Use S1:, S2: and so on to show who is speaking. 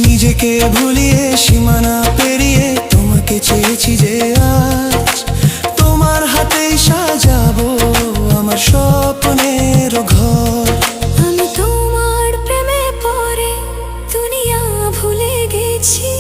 S1: নিজেকে ভুলিয়ে সীমানা পেরিয়ে তোমাকে চেয়েছি যে আজ তোমার হাতেই সাজাবো আমার স্বপ্নের ঘর।
S2: আমি তোমার প্রেমে পড়ে দুনিয়া ভুলে গেছি।